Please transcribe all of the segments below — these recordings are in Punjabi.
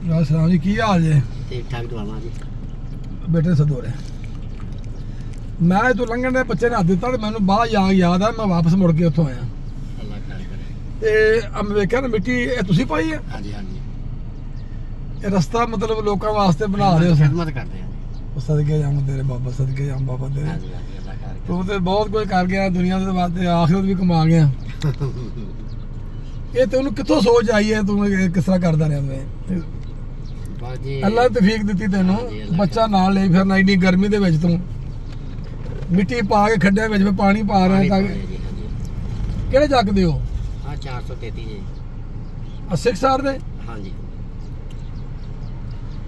ਸਲਾਮ ਜੀ, ਕੀ ਹਾਲ ਜੇ? ਠੀਕ ਠਾਕ ਦੁਆਵਾਂ ਜੀ। ਬੇਟੇ ਸਦੋ ਰਿਹਾ ਮੈਂ ਤੂੰ ਲੰਘਣ ਦੇ ਬੱਚੇ ਨੇ ਹੱਥ ਦਿੱਤਾ ਤੇ ਮੈਨੂੰ ਬਾਹਰ ਯਾਦ ਆ, ਮੈਂ ਵਾਪਸ ਮੁੜ ਕੇ ਉੱਥੋਂ ਆਇਆ ਅੱਲਾਹ ਖੈਰ ਕਰੇ। ਤੇ ਮੈਂ ਵੇਖਿਆ ਨਾ ਮਿੱਟੀ ਇਹ ਤੁਸੀਂ ਪਾਈ ਹੈ? ਹਾਂਜੀ ਹਾਂਜੀ, ਇਹ ਰਸਤਾ ਮਤਲਬ ਲੋਕਾਂ ਵਾਸਤੇ ਬਣਾ ਰਹੇ ਹੋ? ਖਿਦਮਤ ਕਰਦੇ ਹਾਂ ਉਹ ਸਦਕੇ ਜਾਮ ਤੇਰੇ ਬਾਬਾ, ਸਦਕੇ ਜਾਮ ਬਾਬਾ ਤੇਰੇ। ਹਾਂਜੀ ਹਾਂਜੀ, ਅੱਲਾਹ ਖੈਰ ਤੂੰ ਤੇ ਬਹੁਤ ਕੁਝ ਕਰ ਗਿਆ ਦੁਨੀਆ ਦੇ ਵਾਸਤੇ, ਆਖਿਰਤ ਵੀ ਕਮਾ ਗਿਆ। ਇਹ ਤੈਨੂੰ ਕਿੱਥੋਂ ਸੋਚ ਆਈ ਹੈ? ਤੂੰ ਕਿਸ ਤਰ੍ਹਾਂ ਕਰਦਾ ਰਿਹਾ ਮੈਂ? ਬਾਜੀ ਅੱਲਾ ਨੇ ਤੌਫੀਕ ਦਿੱਤੀ ਤੈਨੂੰ, ਬੱਚਾ ਨਾਲ ਲਈ ਫਿਰਨਾ ਇੰਨੀ ਗਰਮੀ ਦੇ ਵਿੱਚ, ਤੂੰ ਮਿੱਟੀ ਪਾ ਕੇ ਖੱਡਿਆਂ ਵਿੱਚ ਪਾਣੀ ਪਾ ਰਿਹਾ ਤਾਂ ਕਿਹੜੇ ਜੱਗ ਦੇ ਹੋ? ਹਾਂ 433 ਜੀ। ਸਿੱਖ ਸਾਰ ਦੇ? ਹਾਂਜੀ।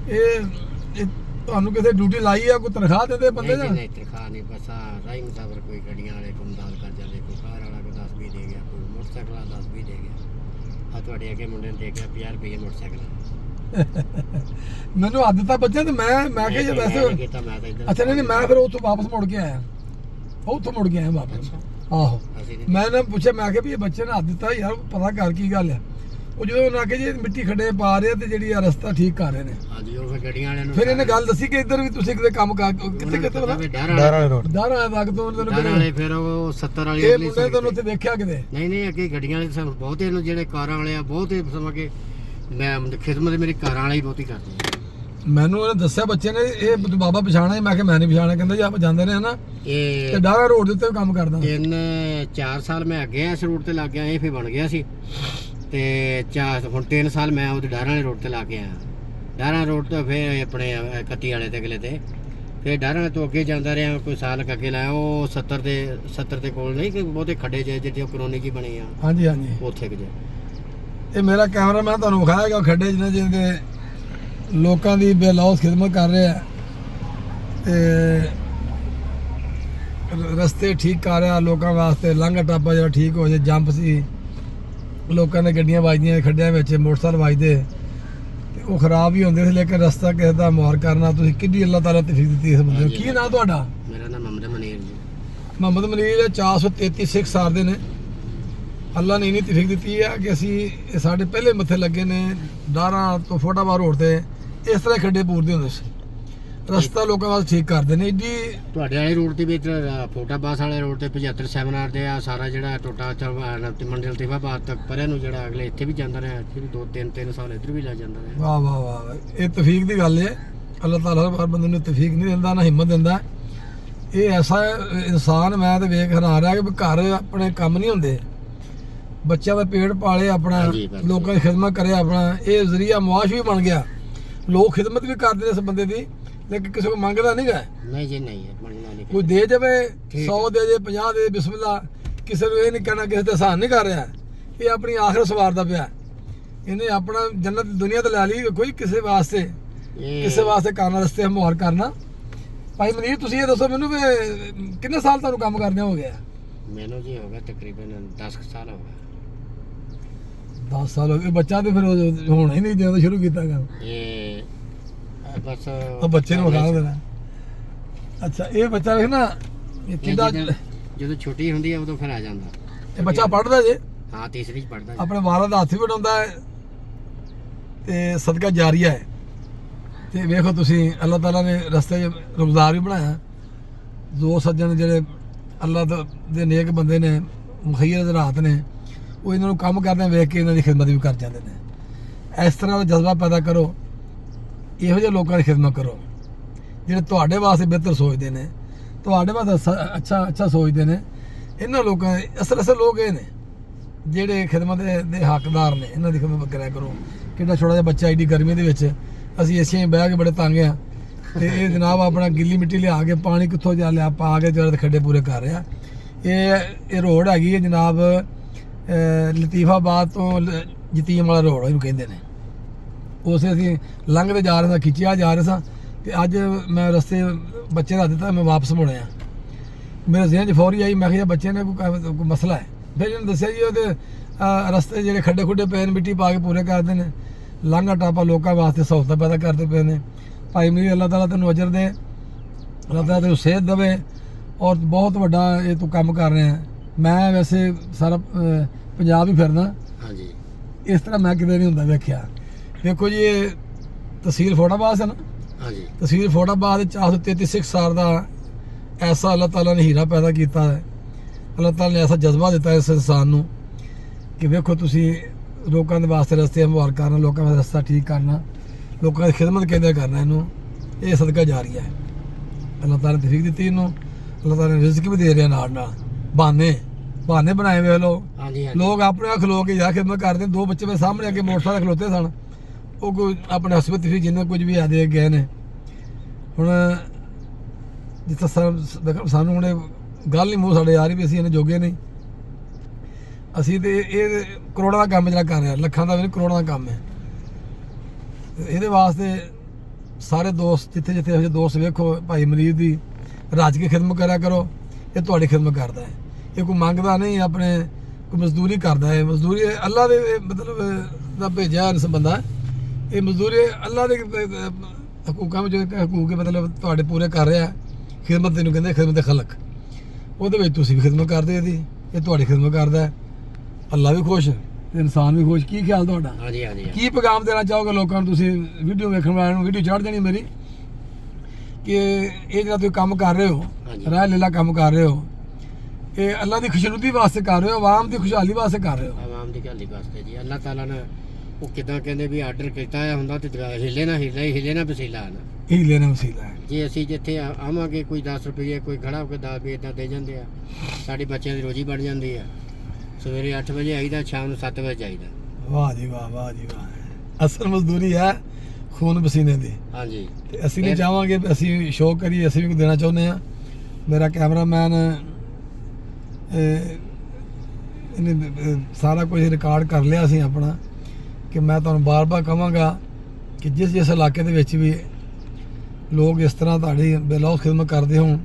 ਇਹ ਤੁਹਾਨੂੰ ਕਿਸੇ ਡਿਊਟੀ ਲਾਈ ਆ? ਕੋਈ ਤਨਖਾਹ ਦਿੰਦੇ ਬੰਦੇ ਦਾ? ਨਹੀਂ ਤਨਖਾਹ ਨਹੀਂ, ਬਸ ਰਾਈ ਮੁਸਾਫਰ ਕੋਈ ਗੱਡੀਆਂ ਵਾਲੇ ਕੋ ਮਦਦ ਕਰ ਜਾਂਦੇ, ਕੋਈ ਕਾਰ ਵਾਲਾ ਕੋ 10 20 ਦੇ ਗਿਆ, ਕੋਈ ਮੋਟਰਸਾਈਕਲ ਵਾਲਾ 10 20 ਦੇ ਗਿਆ। ਆ ਤੁਹਾਡੇ ਅੱਗੇ ਮੁੰਡੇ ਨੇ ਦੇ ਗਿਆ 50 ਰੁਪਏ ਮੋਟਰਸਾਈਕਲ। ਮੈਨੂੰ ਹੱਦ ਦਿੱਤਾ ਬੱਚਿਆਂ ਤੇ ਮੈਂ ਕਿਹਾ ਵੈਸੇ ਅੱਛਾ ਨਹੀਂ ਮੈਂ ਫਿਰ ਉੱਥੋਂ ਵਾਪਸ ਮੁੜ ਕੇ ਆਇਆ, ਉੱਥੋਂ ਮੁੜ ਕੇ ਆਇਆ ਵਾਪਸ। ਆਹੋ ਮੈਂ ਨਾ ਪੁੱਛਿਆ, ਮੈਂ ਕਿਹਾ ਵੀ ਇਹ ਬੱਚੇ ਨੇ ਹੱਥ ਦਿੱਤਾ ਯਾਰ, ਪਤਾ ਕਰ ਕੀ ਗੱਲ ਹੈ। ਉਹ ਜਦੋਂ ਉਹਨਾਂ ਆਖਿਆ ਜੀ ਮਿੱਟੀ ਖੱਡੇ ਪਾ ਰਹੇ ਤੇ ਜਿਹੜੀ ਆ ਰਸਤਾ ਠੀਕ ਕਰ ਰਹੇ ਨੇ। ਹਾਂਜੀ, ਉਹ ਫਿਰ ਗੱਡੀਆਂ ਵਾਲਿਆਂ ਨੂੰ ਫਿਰ ਇਹਨੇ ਗੱਲ ਦੱਸੀ ਕਿ ਇੱਧਰ ਵੀ ਤੁਸੀਂ ਕਿਤੇ ਕੰਮ ਕਰ ਕਿੱਥੇ ਡਾਰਾਂ ਵਾਲੇ ਰੋਡ ਦਾਰਾ ਤੱਕ ਤੋਂ ਡਾਰਾਂ ਵਾਲੇ, ਫਿਰ ਉਹ 70 ਵਾਲੀ ਇਹ ਮੁੰਡੇ ਤੁਹਾਨੂੰ ਉੱਥੇ ਵੇਖਿਆ ਕਿਤੇ? ਨਹੀਂ ਅੱਗੇ ਗੱਡੀਆਂ ਵਾਲੇ ਸਾਨੂੰ ਬਹੁਤੇ ਨੂੰ, ਜਿਹੜੇ ਕਾਰਾਂ ਵਾਲੇ ਆ ਬਹੁਤੇ ਸਮਝ ਕੇ ਮੈਂ ਖਿਦਮਤ ਮੇਰੀ ਕਾਰਾਂ ਵਾਲੇ ਹੀ ਬਹੁਤੀ ਕਰਦੇ। ਮੈਨੂੰ ਉਹਨੇ ਦੱਸਿਆ ਬੱਚੇ ਨੇ, ਇਹ ਬਾਬਾ ਪਛਾਣਾ ਹੈ? ਮੈਂ ਕਿਹਾ ਮੈਂ ਨਹੀਂ ਪਛਾਣਿਆ। ਕਹਿੰਦਾ ਜੀ ਆਪਾਂ ਜਾਂਦੇ ਰਹੇ ਹਨਾ, ਇਹ ਤੇ ਡਾਰਾ ਰੋਡ ਦੇ ਉੱਤੇ ਕੰਮ ਕਰਦਾ। 3-4 ਸਾਲ ਮੈਂ ਅੱਗੇ ਇਸ ਰੋਡ ਤੇ ਲੱਗ ਗਿਆ, ਇਹ ਫਿਰ ਬਣ ਗਿਆ ਸੀ ਤੇ ਹੁਣ 3 ਸਾਲ ਮੈਂ ਉਹਦੇ ਡਾਰਾਂ ਵਾਲੇ ਰੋਡ ਤੇ ਲਾ ਕੇ ਆਇਆ। ਡਾਰਾਂ ਰੋਡ ਤੋਂ ਫਿਰ ਆਪਣੇ 31 ਵਾਲੇ ਤੇ ਅਗਲੇ ਤੇ, ਫਿਰ ਡਾਰਾਂ ਤੋਂ ਅੱਗੇ ਜਾਂਦਾ ਰਿਹਾ ਕੋਈ ਸਾਲ ਅੱਗੇ ਲਾਇਆ। ਉਹ 70 ਦੇ ਕੋਲ ਨਹੀਂ ਕਿ ਬਹੁਤੇ ਖੱਡੇ ਜੇ ਜਿੱਥੇ ਕਲੋਨੀ ਜੀ ਬਣੀ ਆ। ਹਾਂਜੀ ਹਾਂਜੀ, ਉੱਥੇ ਕਿ ਇਹ ਮੇਰਾ ਕੈਮਰਾ ਮੈਂ ਤੁਹਾਨੂੰ ਵਿਖਾਇਆਗਾ ਖੱਡੇ ਜਿਹਦੇ ਲੋਕਾਂ ਦੀ ਬੇਲੌਸ ਖਿਦਮਤ ਕਰ ਰਿਹਾ ਤੇ ਰਸਤੇ ਠੀਕ ਕਰ ਰਿਹਾ ਲੋਕਾਂ ਵਾਸਤੇ। ਲੰਘ ਟਾਪਾ ਜਿਹੜਾ ਠੀਕ ਹੋ ਜਾਏ, ਜੰਪ ਸੀ ਲੋਕਾਂ ਨੇ ਗੱਡੀਆਂ ਵੱਜਦੀਆਂ ਖੱਡਿਆਂ ਵਿੱਚ, ਮੋਟਰਸਾਈਕਲ ਵੱਜਦੇ ਤੇ ਉਹ ਖਰਾਬ ਹੀ ਹੁੰਦੇ ਸੀ। ਲੇਕਿਨ ਰਸਤਾ ਕਿਸੇ ਦਾ ਮੁਹਾਰ ਕਰਨਾ, ਤੁਸੀਂ ਕਿੰਨੀ ਅੱਲਾਹ ਤਾਲਾ ਤੌਫੀਕ ਦਿੱਤੀ ਇਸ ਬੰਦੇ ਨੂੰ। ਕੀ ਨਾਮ ਤੁਹਾਡਾ? ਮੇਰਾ ਨਾਮ ਮੁਹੰਮਦ ਮਨੀਰ ਜੀ। ਮੁਹੰਮਦ ਮਨੀਰ 433 ਸਿੱਖ ਸਾਰ ਦੇ ਨੇ। ਅੱਲਾ ਨੇ ਇੰਨੀ ਤੌਫੀਕ ਦਿੱਤੀ ਹੈ ਕਿ ਅਸੀਂ ਸਾਡੇ ਪਹਿਲੇ ਮੱਥੇ ਲੱਗੇ ਨੇ ਡਾਰਾਂ ਤੋਂ ਫੋਟਾਬਾਰ ਰੋਡ ਤੇ ਇਸ ਤਰ੍ਹਾਂ ਖੱਡੇ ਪੂਰਦੇ ਹੁੰਦੇ ਸੀ। ਰਸਤਾ ਲੋਕਾਂ ਵਾਸਤੇ ਠੀਕ ਕਰਦੇ ਨੇ। ਏਡੀ ਤੁਹਾਡੇ ਵਾਲੇ ਰੋਡ ਤੇ ਵਿੱਚ ਫੋਟਾ ਬਾਸ ਵਾਲੇ ਰੋਡ ਤੇ 75 ਸੈਮੀਨਾਰ ਦੇ ਆ ਸਾਰਾ ਜਿਹੜਾ ਟੋਟਾ ਮੰਡਲ ਤਿਫਾਬਾਦ ਤੱਕ ਪਰੇ ਨੂੰ ਜਿਹੜਾ ਅਗਲੇ ਇੱਥੇ ਵੀ ਜਾਂਦਾ ਰਿਹਾ, ਇੱਥੇ ਵੀ 2-3 ਸਾਲ ਇੱਧਰ ਵੀ ਲੱਗ ਜਾਂਦਾ ਰਿਹਾ। ਵਾਹ ਵਾਹ ਵਾਹ, ਇਹ ਤੌਫੀਕ ਦੀ ਗੱਲ ਹੈ। ਅੱਲਾਹ ਤਾਲਾ ਹਰ ਬੰਦੇ ਨੂੰ ਤੌਫੀਕ ਨਹੀਂ ਦਿੰਦਾ, ਨਾ ਹਿੰਮਤ ਦਿੰਦਾ। ਇਹ ਐਸਾ ਇਨਸਾਨ, ਮੈਂ ਤਾਂ ਵੇਖ ਹੈਰਾਨ ਰਿਹਾ ਕਿ ਘਰ ਆਪਣੇ ਕੰਮ ਨਹੀਂ ਹੁੰਦੇ, ਬੱਚਿਆਂ ਦਾ ਪੇਟ ਪਾਲੇ, ਆਪਣਾ ਲੋਕਾਂ ਦੀ ਖਿਦਮਤ ਕਰੇ, ਆਪਣਾ ਇਹ ਜ਼ਰੀਆ ਮੁਆਸ਼ ਵੀ ਬਣ ਗਿਆ। ਲੋਕ ਖਿਦਮਤ ਵੀ ਕਰਦੇ ਨੇ ਇਸ ਬੰਦੇ ਦੀ, ਲੇਕਿਨ ਕਿਸੇ ਕੋ ਮੰਗਦਾ ਨਹੀਂ ਗਾ। ਨਹੀਂ ਜੀ ਨਹੀਂ ਹੈ, ਮੰਗਣਾ ਨਹੀਂ। ਕੋਈ ਦੇ ਜਾਵੇ 100 ਦੇ ਜੇ 50 ਦੇ, ਬਿਸਮਿਲ੍ਲਾ। ਕਿਸੇ ਨੂੰ ਇਹ ਨਹੀਂ ਕਹਿਣਾ ਕਿਸੇ ਤੇ ਆਸਾਨ ਨਹੀਂ ਕਰ ਰਿਹਾ। ਇਹ ਆਪਣੀ ਆਖਿਰਤ ਸਵਾਰਦਾ ਪਿਆ। ਇਹਨੇ ਆਪਣਾ ਜੰਨਤ ਦੁਨੀਆ ਤੇ ਲੈ ਲਈ, ਕੋਈ ਕਿਸੇ ਵਾਸਤੇ ਕਰਨਾ, ਰਸਤੇ ਮੁਹਾਰ ਕਰਨਾ। ਭਾਈ ਮਨੀਰ ਤੁਸੀਂ ਇਹ ਦੱਸੋ ਮੈਨੂੰ ਵੀ ਕਿੰਨੇ ਸਾਲ ਤੁਹਾਨੂੰ ਕੰਮ ਕਰਦੇ ਹੋ ਗਿਆ? ਮੈਨੂੰ ਜੀ ਹੋ ਗਿਆ ਤਕਰੀਬਨ 10 ਸਾਲ ਹੋ ਗਏ। 10 ਸਾਲ ਹੋ ਗਏ। ਬੱਚਾ ਤੇ ਫਿਰ ਹੋਣਾ ਹੀ ਨਹੀਂ ਜਦੋਂ ਸ਼ੁਰੂ ਕੀਤਾ ਕੰਮ। ਇਹ ਬਸ ਉਹ ਬੱਚੇ ਨੂੰ ਵਿਖਾ ਦੇਣਾ। ਅੱਛਾ, ਇਹ ਬੱਚਾ ਵੇਖ ਨਾ, ਇਹ ਕਿੱਦਾਂ ਜਦੋਂ ਛੁੱਟੀ ਹੁੰਦੀ ਹੈ ਉਦੋਂ ਫਿਰ ਆ ਜਾਂਦਾ। ਇਹ ਬੱਚਾ ਪੜ੍ਹਦਾ ਜੇ? ਹਾਂ, ਤੀਸਰੀ ਚ ਪੜ੍ਹਦਾ। ਆਪਣੇ ਵਾਲਿਦ ਦਾ ਹੱਥ ਵੀ ਵਡਾਉਂਦਾ ਹੈ ਤੇ ਸਦਕਾ ਜਾਰੀਆ ਹੈ। ਤੇ ਵੇਖੋ ਤੁਸੀਂ, ਅੱਲਾਹ ਤਾਲਾ ਨੇ ਰਸਤੇ 'ਚ ਰੁਜ਼ਗਾਰ ਵੀ ਬਣਾਇਆ। ਦੋ ਸੱਜਣ ਜਿਹੜੇ ਅੱਲਾਹ ਦੇ ਨੇਕ ਬੰਦੇ ਨੇ, ਮੁਖੱਯਰ ਰਾਤ ਨੇ, ਉਹ ਇਹਨਾਂ ਨੂੰ ਕੰਮ ਕਰਦੇ ਵੇਖ ਕੇ ਇਹਨਾਂ ਦੀ ਖਿਦਮਤ ਵੀ ਕਰ ਜਾਂਦੇ ਨੇ। ਇਸ ਤਰ੍ਹਾਂ ਦਾ ਜਜ਼ਬਾ ਪੈਦਾ ਕਰੋ, ਇਹੋ ਜਿਹੇ ਲੋਕਾਂ ਦੀ ਖਿਦਮਤ ਕਰੋ ਜਿਹੜੇ ਤੁਹਾਡੇ ਵਾਸਤੇ ਬਿਹਤਰ ਸੋਚਦੇ ਨੇ, ਤੁਹਾਡੇ ਵਾਸਤੇ ਅੱਛਾ ਸੋਚਦੇ ਨੇ। ਇਹਨਾਂ ਲੋਕਾਂ ਦੇ ਅਸਲ ਲੋਕ ਇਹ ਨੇ ਜਿਹੜੇ ਖਿਦਮਤ ਦੇ ਹੱਕਦਾਰ ਨੇ। ਇਹਨਾਂ ਦੀ ਖਿਦਮਤ ਕਰਿਆ ਕਰੋ। ਕਿੰਨਾ ਛੋਟਾ ਜਿਹਾ ਬੱਚਾ ਐਡੀ ਗਰਮੀ ਦੇ ਵਿੱਚ, ਅਸੀਂ ਏਸੀਆਂ 'ਚ ਬਹਿ ਕੇ ਬੜੇ ਤੰਗ ਆ, ਤੇ ਇਹ ਜਨਾਬ ਆਪਣਾ ਗਿੱਲੀ ਮਿੱਟੀ ਲਿਆ ਕੇ ਪਾਣੀ ਕਿੱਥੋਂ ਜਾ ਲਿਆ ਪਾ ਕੇ ਜਿਹੜੇ ਖੱਡੇ ਪੂਰੇ ਕਰ ਰਿਹਾ। ਇਹ ਰੋਡ ਹੈਗੀ ਹੈ ਜਨਾਬ ਲਤੀਫਾਬਾਦ ਤੋਂ ਜਤੀਮ ਵਾਲਾ ਰੋਡ ਇਹਨੂੰ ਕਹਿੰਦੇ ਨੇ। ਉਸੇ ਅਸੀਂ ਲੰਘਦੇ ਜਾ ਰਹੇ ਸਾਂ, ਖਿੱਚਿਆ ਜਾ ਰਹੇ ਸਾਂ, ਤੇ ਅੱਜ ਮੈਂ ਰਸਤੇ ਬੱਚੇ ਦਾ ਦਿੱਤਾ, ਮੈਂ ਵਾਪਸ ਮੁੜਿਆ। ਮੇਰੇ ਜ਼ਿਹਨ 'ਚ ਫੌਰੀ ਆਈ, ਮੈਂ ਕਿਹਾ ਬੱਚੇ ਨੇ ਕੋਈ ਮਸਲਾ ਹੈ। ਫਿਰ ਇਹਨੂੰ ਦੱਸਿਆ ਜੀ ਉਹਦੇ ਰਸਤੇ ਜਿਹੜੇ ਖੱਡੇ ਖੁੱਡੇ ਪਏ ਨੇ ਮਿੱਟੀ ਪਾ ਕੇ ਪੂਰੇ ਕਰਦੇ ਨੇ, ਲਾਂਘਾ ਟਾਪਾ ਲੋਕਾਂ ਵਾਸਤੇ ਸਹੂਲਤਾਂ ਪੈਦਾ ਕਰਦੇ ਪਏ ਨੇ। ਭਾਈ ਮੇਰੀ ਅੱਲਾਹ ਤਾਲਾ ਤੈਨੂੰ ਅਜਰ ਦੇ, ਅੱਲਾਹ ਤਾਲਾ ਤੈਨੂੰ ਸਿਹਤ ਦੇਵੇ, ਔਰ ਬਹੁਤ ਵੱਡਾ ਇਹ ਤੂੰ ਕੰਮ ਕਰ ਰਿਹਾ। ਮੈਂ ਵੈਸੇ ਸਾਰਾ ਪੰਜਾਬ ਹੀ ਫਿਰਦਾ, ਹਾਂਜੀ, ਇਸ ਤਰ੍ਹਾਂ ਮੈਂ ਕਿਤੇ ਨਹੀਂ ਹੁੰਦਾ ਵੇਖਿਆ। ਦੇਖੋ ਜੀ, ਇਹ ਤਹਿਸੀਲ ਫੋਟਾਬਾਦ ਹੈ ਨਾ, ਹਾਂਜੀ ਤਹਿਸੀਲ ਫੋਟਾਬਾਦ ਦੇ 433 ਸਾਲ ਦਾ ਐਸਾ ਅੱਲਾਹ ਤਾਲਾ ਨੇ ਹੀਰਾ ਪੈਦਾ ਕੀਤਾ ਹੈ। ਅੱਲਾਹ ਤਾਲਾ ਨੇ ਐਸਾ ਜਜ਼ਬਾ ਦਿੱਤਾ ਇਸ ਇਨਸਾਨ ਨੂੰ ਕਿ ਵੇਖੋ ਤੁਸੀਂ ਲੋਕਾਂ ਦੇ ਵਾਸਤੇ ਰਸਤੇ ਹਮਵਾਰ ਕਰਨਾ, ਲੋਕਾਂ ਦਾ ਰਸਤਾ ਠੀਕ ਕਰਨਾ, ਲੋਕਾਂ ਦੀ ਖਿਦਮਤ ਕਿਵੇਂ ਕਰਨਾ, ਇਹਨੂੰ ਇਹ ਸਦਕਾ ਜਾਰੀਆ ਹੈ। ਅੱਲਾਹ ਤਾਲਾ ਨੇ ਤੌਫੀਕ ਦਿੱਤੀ ਇਹਨੂੰ, ਅੱਲਾਹ ਤਾਲਾ ਨੇ ਰਿਜ਼ਕ ਵੀ ਦੇ ਰਿਹਾ ਨਾਲ ਨਾਲ। ਬਹਾਨੇ ਬਣਾਏ ਵੇ ਲੋਕ, ਹਾਂਜੀ ਹਾਂਜੀ ਲੋਕ ਆਪਣੇ ਆਪ ਖਲੋ ਕੇ ਯਾਰ ਖਿਦਮਤ ਕਰਦੇ। ਦੋ ਬੱਚੇ ਮੇਰੇ ਸਾਹਮਣੇ ਅੱਗੇ ਮੋਟਰਸਾਈਕਲ ਖਲੋਤੇ ਸਨ, ਉਹ ਕੋਈ ਆਪਣੇ ਹਸਬਤ ਸੀ ਜਿੰਨੇ ਕੁਝ ਵੀ ਆ ਦੇ ਗਏ ਨੇ। ਹੁਣ ਜਿੱਥੇ ਸਾਨੂੰ ਹੁਣ ਗੱਲ ਨਹੀਂ ਮੂੰਹ ਸਾਡੇ ਆ ਰਹੀ ਵੀ ਅਸੀਂ ਇਹਨੇ ਜੋਗੇ ਨਹੀਂ। ਅਸੀਂ ਤੇ ਇਹ ਕਰੋੜਾਂ ਦਾ ਕੰਮ ਜਿਹੜਾ ਕਰ ਰਿਹਾ, ਲੱਖਾਂ ਦਾ ਵੀ ਨਹੀਂ, ਕਰੋੜਾਂ ਦਾ ਕੰਮ ਹੈ। ਇਹਦੇ ਵਾਸਤੇ ਸਾਰੇ ਦੋਸਤ ਜਿੱਥੇ ਜਿੱਥੇ ਇਹੋ ਜਿਹੇ ਦੋਸਤ ਵੇਖੋ, ਭਾਈ ਮਰੀਦ ਦੀ ਰੱਜ ਕੇ ਖਿਦਮਤ ਕਰਿਆ ਕਰੋ। ਇਹ ਤੁਹਾਡੀ ਖਿਦਮਤ ਕਰਦਾ ਹੈ, ਇਹ ਕੋਈ ਮੰਗਦਾ ਨਹੀਂ, ਆਪਣੇ ਕੋਈ ਮਜ਼ਦੂਰੀ ਕਰਦਾ ਹੈ। ਮਜ਼ਦੂਰੀ ਅੱਲਾ ਦੇ ਮਤਲਬ ਦਾ ਭੇਜਿਆ ਬੰਦਾ ਹੈ। ਇਹ ਮਜ਼ਦੂਰੀ ਅੱਲਾ ਦੇ ਹਕੂਕਾਂ ਵਿੱਚ ਹਕੂਕ ਮਤਲਬ ਤੁਹਾਡੇ ਪੂਰੇ ਕਰ ਰਿਹਾ। ਖਿਦਮਤ ਤੈਨੂੰ ਕਹਿੰਦੇ ਖਿਦਮਤ ਖਲਕ, ਉਹਦੇ ਵਿੱਚ ਤੁਸੀਂ ਵੀ ਖਿਦਮਤ ਕਰਦੇ ਇਹਦੀ, ਇਹ ਤੁਹਾਡੀ ਖਿਦਮਤ ਕਰਦਾ ਹੈ। ਅੱਲਾ ਵੀ ਖੁਸ਼ ਤੇ ਇਨਸਾਨ ਵੀ ਖੁਸ਼। ਕੀ ਖਿਆਲ ਤੁਹਾਡਾ? ਹਾਂਜੀ ਹਾਂਜੀ ਕੀ ਪੈਗਾਮ ਦੇਣਾ ਚਾਹੋਗੇ ਲੋਕਾਂ ਨੂੰ? ਤੁਸੀਂ ਵੀਡੀਓ ਵੇਖਣ ਵਾਲਿਆਂ ਨੂੰ ਵੀਡੀਓ ਚੜ੍ਹ ਜਾਣੀ ਮੇਰੀ ਕਿ ਇਹ ਜਿਹੜਾ ਤੁਸੀਂ ਕੰਮ ਕਰ ਰਹੇ ਹੋ, ਹਾਂਜੀ। ਰਾਹ ਲੀਲਾ ਕੰਮ ਕਰ ਰਹੇ ਹੋ, ਇਹ ਅੱਲਾ ਦੀ ਖੁਸ਼ਨੁਦੀ ਵਾਸਤੇ ਕਰ ਰਹੇ ਹੋ, ਆਵਾਮ ਦੀ ਖੁਸ਼ਹਾਲੀ ਵਾਸਤੇ ਕਰ ਰਹੇ ਹੋ। ਆਵਾਮ ਦੀ ਗੱਲ ਵਾਸਤੇ ਜੀ ਅੱਲਾਹ ਤਾਲਾ ਨੇ ਉਹ ਕਿਦਾਂ ਕਹਿੰਦੇ ਵੀ ਆਰਡਰ ਕੀਤਾ ਹੁੰਦਾ ਤੇ ਹਿੱਲੇ ਨਾ ਵਸੀਲਾ ਨਾ ਇਹ ਲੈਣਾ ਵਸੀਲਾ ਹੈ। ਜੇ ਅਸੀਂ ਜਿੱਥੇ ਆਵਾਂਗੇ ਕੋਈ 10 ਰੁਪਏ ਕੋਈ ਖੜਾ ਹੋ ਕੇ 10 ਰੁਪਏ ਇਦਾਂ ਦੇ ਜਾਂਦੇ ਆ, ਸਾਡੇ ਬੱਚਿਆਂ ਦੀ ਰੋਜੀ ਬਣ ਜਾਂਦੀ ਆ। ਸਵੇਰੇ 8 ਵਜੇ ਆਈਦਾ, ਸ਼ਾਮ ਨੂੰ 7 ਵਜੇ ਜਾਈਦਾ। ਵਾਹ ਜੀ ਵਾਹ, ਵਾਹ ਜੀ ਵਾਹ। ਅਸਲ ਮਜ਼ਦੂਰੀ ਹੈ ਖੂਨ ਪਸੀਨੇ ਦੀ। ਹਾਂਜੀ ਤੇ ਅਸੀਂ ਨਹੀਂ ਚਾਹਾਂਗੇ ਵੀ ਅਸੀਂ ਸ਼ੋਅ ਕਰੀਏ, ਅਸੀਂ ਵੀ ਕੁਝ ਦੇਣਾ ਚਾਹੁੰਦੇ ਹਾਂ। ਮੇਰਾ ਕੈਮਰਾਮੈਨ ਇਹਨੇ ਸਾਰਾ ਕੁਝ ਰਿਕਾਰਡ ਕਰ ਲਿਆ ਸੀ ਆਪਣਾ, ਕਿ ਮੈਂ ਤੁਹਾਨੂੰ ਬਾਰ-ਬਾਰ ਕਹਾਂਗਾ ਕਿ ਜਿਸ ਇਲਾਕੇ ਦੇ ਵਿੱਚ ਵੀ ਲੋਕ ਇਸ ਤਰ੍ਹਾਂ ਤੁਹਾਡੀ ਬੇਲੌਸ ਖਿਦਮਤ ਕਰਦੇ ਹੋਣ,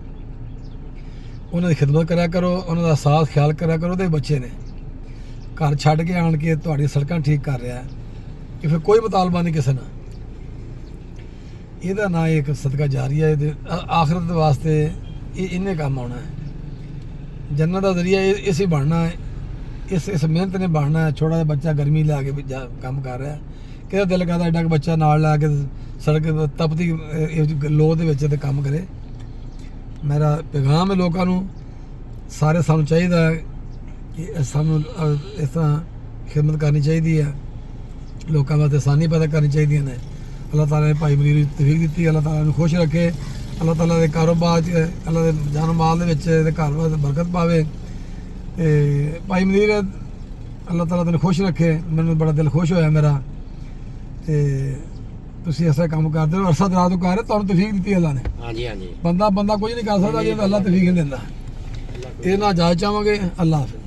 ਉਹਨਾਂ ਦੀ ਖਿਦਮਤ ਕਰਿਆ ਕਰੋ, ਉਹਨਾਂ ਦਾ ਸਾਥ ਖਿਆਲ ਕਰਿਆ ਕਰੋ। ਉਹਦੇ ਬੱਚੇ ਨੇ ਘਰ ਛੱਡ ਕੇ ਆਣ ਕੇ ਤੁਹਾਡੀ ਸੜਕਾਂ ਠੀਕ ਕਰ ਰਿਹਾ ਹੈ, ਕਿ ਫਿਰ ਕੋਈ ਮੁਤਾਲਬਾ ਨਹੀਂ ਕਿਸੇ ਨਾਲ। ਇਹਦਾ ਨਾਂ ਇੱਕ ਸਦਕਾ ਜਾਰੀਆ, ਇਹਦੇ ਆਖਰਤ ਵਾਸਤੇ ਇਹਨੇ ਕੰਮ ਆਉਣਾ ਹੈ। ਜੰਨਤ ਦਾ ਜ਼ਰੀਆ ਇਸੇ ਬਣਨਾ ਹੈ, ਇਸ ਮਿਹਨਤ ਨੇ ਬਣਨਾ ਹੈ। ਛੋਟਾ ਜਿਹਾ ਬੱਚਾ ਗਰਮੀ ਲਾ ਕੇ ਕੰਮ ਕਰ ਰਿਹਾ, ਕਿਹਦਾ ਦਿਲ ਕਰਦਾ ਐਡਾ ਬੱਚਾ ਨਾਲ ਲਾ ਕੇ ਸੜਕ ਤਪਦੀ ਲੋਹ ਦੇ ਵਿੱਚ ਤੇ ਕੰਮ ਕਰੇ। ਮੇਰਾ ਪੈਗਾਮ ਹੈ ਲੋਕਾਂ ਨੂੰ, ਸਾਰੇ ਸਾਨੂੰ ਚਾਹੀਦਾ ਹੈ ਕਿ ਸਾਨੂੰ ਇਸ ਤਰ੍ਹਾਂ ਖਿਦਮਤ ਕਰਨੀ ਚਾਹੀਦੀ ਹੈ, ਲੋਕਾਂ ਵਾਸਤੇ ਆਸਾਨੀ ਪੈਦਾ ਕਰਨੀ ਚਾਹੀਦੀਆਂ ਨੇ। ਅੱਲਾਹ ਤਾਲਾ ਨੇ ਭਾਈ ਮਰੀਦ ਨੂੰ ਤੌਫੀਕ ਦਿੱਤੀ, ਅੱਲਾਹ ਤਾਲਾ ਨੂੰ ਖੁਸ਼ ਰੱਖੇ, ਅੱਲਾਹ ਤਾਲਾ ਦੇ ਕਾਰੋਬਾਰ 'ਚ, ਅੱਲਾਹ ਦੇ ਜਾਨ ਮਾਲ ਦੇ ਵਿੱਚ ਇਹਦੇ ਘਰ ਵਾਸਤੇ ਬਰਕਤ ਪਾਵੇ। ਤੇ ਭਾਈ ਮਰੀਦ ਅੱਲਾਹ ਤਾਲਾ ਤੈਨੂੰ ਖੁਸ਼ ਰੱਖੇ। ਮੈਨੂੰ ਬੜਾ ਦਿਲ ਖੁਸ਼ ਹੋਇਆ ਮੇਰਾ। ਤੇ ਤੁਸੀਂ ਐਸਾ ਕੰਮ ਕਰਦੇ ਹੋ, ਅਰਸਾ ਦਰਾਜ਼ ਤੋਂ ਕਰ ਰਹੇ, ਤੁਹਾਨੂੰ ਤੌਫੀਕ ਦਿੱਤੀ ਅੱਲਾਹ ਨੇ। ਹਾਂਜੀ ਹਾਂਜੀ ਬੰਦਾ ਕੁਝ ਨਹੀਂ ਕਰ ਸਕਦਾ ਜੇ ਅੱਲਾਹ ਤੌਫੀਕ ਨਹੀਂ ਦਿੰਦਾ। ਇਹ ਨਾ ਜਾਇਜ਼ ਚਾਹਾਂਗੇ। ਅੱਲਾਹ ਹਾਫਿਜ਼।